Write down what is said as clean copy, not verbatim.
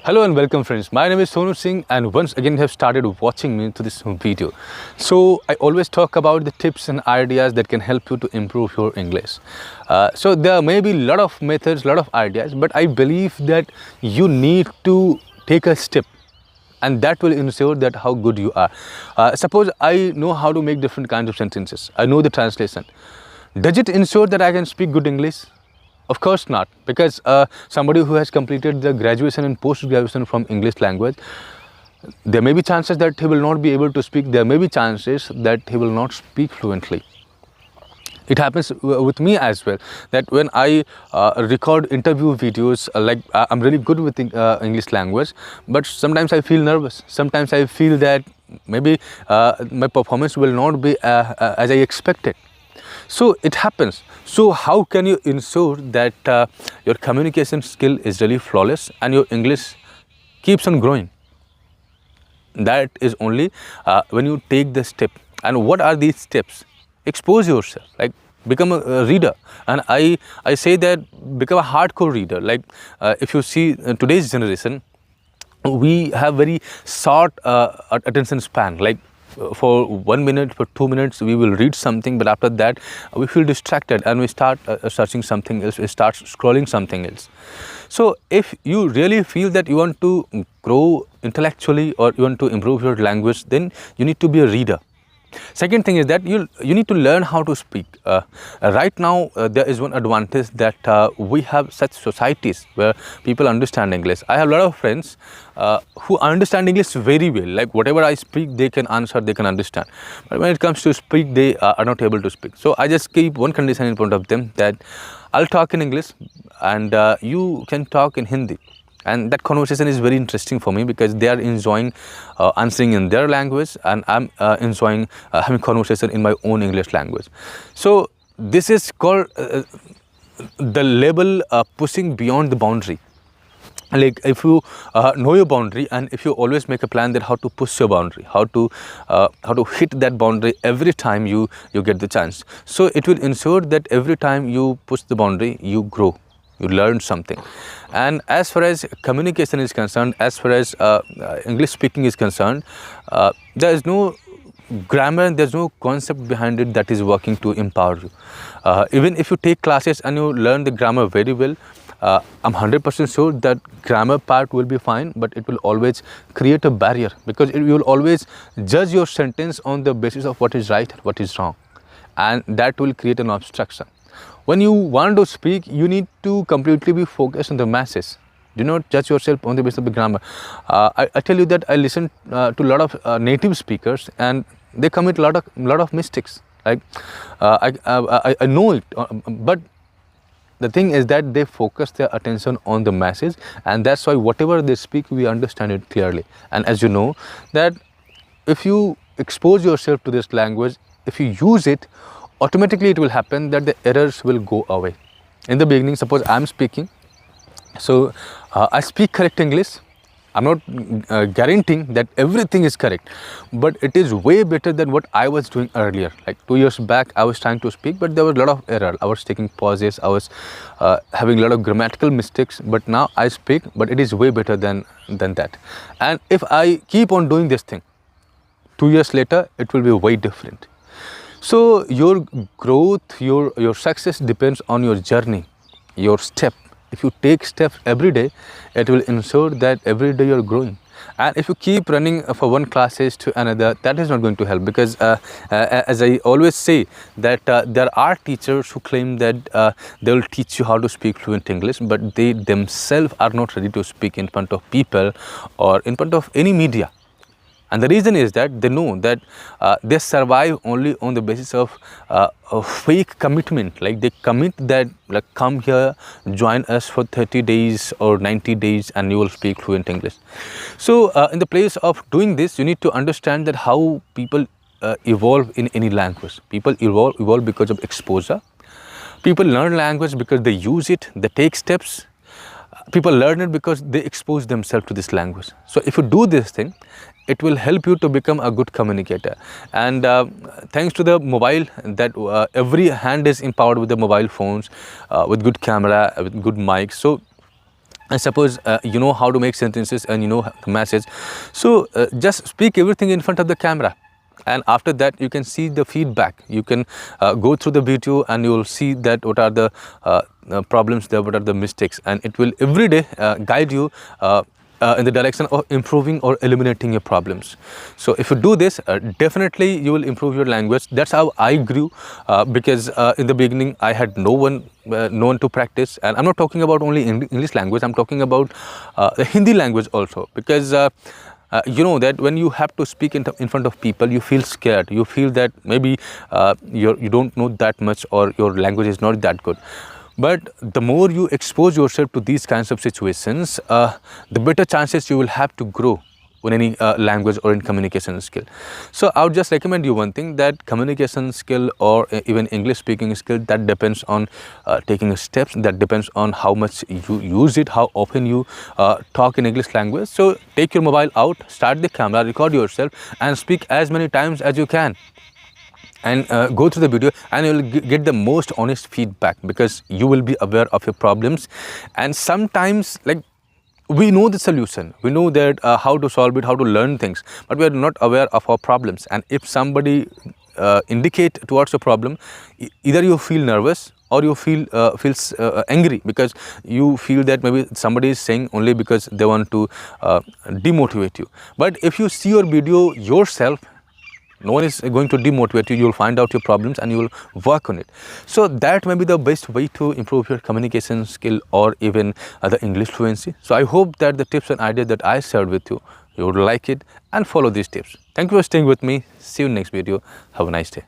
Hello and welcome friends, my name is Sonu Singh and once again you have started watching me to this video. So I always talk about the tips and ideas that can help you to improve your English. So there may be a lot of methods, lot of ideas, but I believe that you need to take a step and that will ensure that how good you are. Suppose I know how to make different kinds of sentences, I know the translation. Does it ensure that I can speak good English? Of course not, because somebody who has completed the graduation and post-graduation from English language, there may be chances that he will not be able to speak, there may be chances that he will not speak fluently. It happens with me as well, that when I record interview videos, I'm really good with English language, but sometimes I feel nervous, sometimes I feel that maybe my performance will not be as I expected. So it happens. So how can you ensure that your communication skill is really flawless and your English keeps on growing? That is only when you take the step. And what are these steps? Expose yourself, like become a reader. And I say that become a hardcore reader. Like if you see today's generation, we have very short attention span. Like for 1 minute, for 2 minutes, we will read something, but after that, we feel distracted and we start searching something else, we start scrolling something else. So if you really feel that you want to grow intellectually or you want to improve your language, then you need to be a reader. Second thing is that you need to learn how to speak. Right now, there is one advantage that we have such societies where people understand English. I have a lot of friends who understand English very well. Like whatever I speak, they can answer, they can understand. But when it comes to speak, they are not able to speak. So I just keep one condition in front of them, that I'll talk in English and you can talk in Hindi. And that conversation is very interesting for me because they are enjoying answering in their language and I'm enjoying having conversation in my own English language. So this is called the level pushing beyond the boundary. Like if you know your boundary and if you always make a plan that how to push your boundary, how to hit that boundary every time you get the chance. So it will ensure that every time you push the boundary, you grow. You learn something. And as far as communication is concerned, as far as English speaking is concerned, there is no grammar, there's no concept behind it that is working to empower you. Even if you take classes and you learn the grammar very well, I'm 100% sure that grammar part will be fine, but it will always create a barrier because you will always judge your sentence on the basis of what is right and what is wrong, and that will create an obstruction. When you want to speak, you need to completely be focused on the masses. Do not judge yourself on the basis of the grammar. I tell you that I listen to a lot of native speakers and they commit a lot of mistakes. Like I know it, but the thing is that they focus their attention on the masses, and that's why whatever they speak, we understand it clearly. And as you know, that if you expose yourself to this language, if you use it, automatically it will happen that the errors will go away. In the beginning, suppose I'm speaking, so I speak correct English. I'm not guaranteeing that everything is correct, but it is way better than what I was doing earlier. Like 2 years back, I was trying to speak, but there was a lot of error. I was taking pauses, I was having a lot of grammatical mistakes, but now I speak, but it is way better than that. And if I keep on doing this thing, 2 years later, it will be way different. So your growth, your success depends on your journey, your step. If you take steps every day, it will ensure that every day you're growing. And if you keep running for one classes to another, that is not going to help because as I always say that there are teachers who claim that they will teach you how to speak fluent English, but they themselves are not ready to speak in front of people or in front of any media. And the reason is that they know that they survive only on the basis of a fake commitment. Like they commit that, like, come here, join us for 30 days or 90 days and you will speak fluent English. So in the place of doing this, you need to understand that how people evolve in any language. People evolve because of exposure. People learn language because they use it, they take steps. People learn it because they expose themselves to this language. So if you do this thing, it will help you to become a good communicator. And thanks to the mobile, that every hand is empowered with the mobile phones, with good camera, with good mics. So and suppose you know how to make sentences and you know the message, so just speak everything in front of the camera, and after that you can see the feedback. You can go through the video and you will see that what are the problems there, what are the mistakes, and it will every day guide you in the direction of improving or eliminating your problems. So if you do this, definitely you will improve your language. That's how I grew, because in the beginning I had no one to practice, and I'm not talking about only English language, I'm talking about the Hindi language also, because you know that when you have to speak in front of people, you feel scared, you feel that maybe you don't know that much or your language is not that good. But the more you expose yourself to these kinds of situations, the better chances you will have to grow in any language or in communication skill. So I would just recommend you one thing, that communication skill or even English speaking skill, that depends on taking steps, that depends on how much you use it, how often you talk in English language. So take your mobile out, start the camera, record yourself and speak as many times as you can, and go through the video, and you will get the most honest feedback, because you will be aware of your problems. And sometimes, like, we know the solution, we know that how to solve it, how to learn things, but we are not aware of our problems. And if somebody indicate towards a problem, either you feel nervous or you feels angry, because you feel that maybe somebody is saying only because they want to demotivate you. But if you see your video yourself, no one is going to demotivate you. You will find out your problems and you will work on it. So that may be the best way to improve your communication skill or even the English fluency. So I hope that the tips and ideas that I shared with you, you would like it and follow these tips. Thank you for staying with me. See you in next video. Have a nice day.